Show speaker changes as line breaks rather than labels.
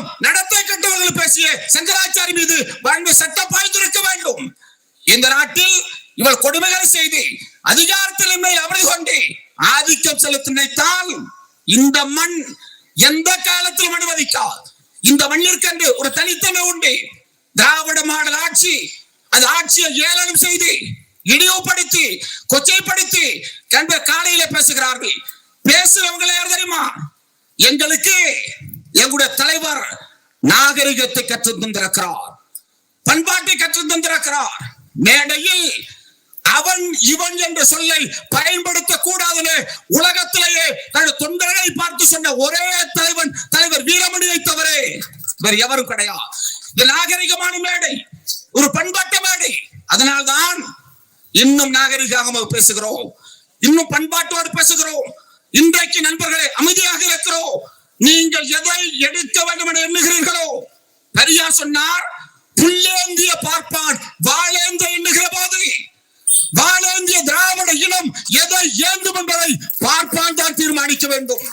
எல்லாம் நடத்தை கட்டவர்கள் பேசிய சங்கராச்சாரி மீது வன்மை சட்டம் பாய்ந்திருக்க வேண்டும். இந்த நாட்டில் இவள் கொடுமைகளை செய்து அதிகாரத்தில் மேல் அமர்ந்து கொண்டு ஆதிக்கம் செலுத்த நினைத்தால் இந்த மண் எந்த காலத்திலும் அனுமதிக்காது. இந்த மண்ணிற்கென்று ஒரு தனித்தன்மை உண்டு. திராவிட மாடல் ஆட்சி, அது ஆட்சியை ஏளனம் செய்து இழிவுபடுத்தி கொச்சைப்படுத்தி காலையில பேசுகிறார்கள். பேசுறவங்களை யார் தெரியுமா? எங்களுக்கு எங்களுடைய தலைவர் நாகரிகத்தை கற்று தந்திருக்கிறார், பண்பாட்டை கற்று தந்திருக்கிறார். மேடையில் அவன் இவன் என்ற சொல்லை பயன்படுத்த கூடாதுன்னு உலகத்திலேயே தனது தொண்டர்களை பார்த்து சொன்ன ஒரே தலைவர் வீரமணியை தவிர வேறு எவரும் கிடையாது. இது நாகரிகமான மேடை, ஒரு பண்பாட்டு மேடை. அதனால்தான் இன்னும் நாகரிகமாக பேசுகிறோம், இன்னும் பண்பாட்டோடு பேசுகிறோம். இன்றைக்கு நண்பர்களே அமைதியாக இருக்கிறோம். நீங்கள் எதை எடுக்க வேண்டும் என எண்ணுகிறீர்களோ, பெரியார் சொன்னார், புல்லேந்திய பார்ப்பான் வாழேந்த எண்ணுகிற போது வாழேந்திய திராவிட இனம் எதை ஏந்தும் என்பதை பார்ப்பான் தான் தீர்மானிக்க வேண்டும்.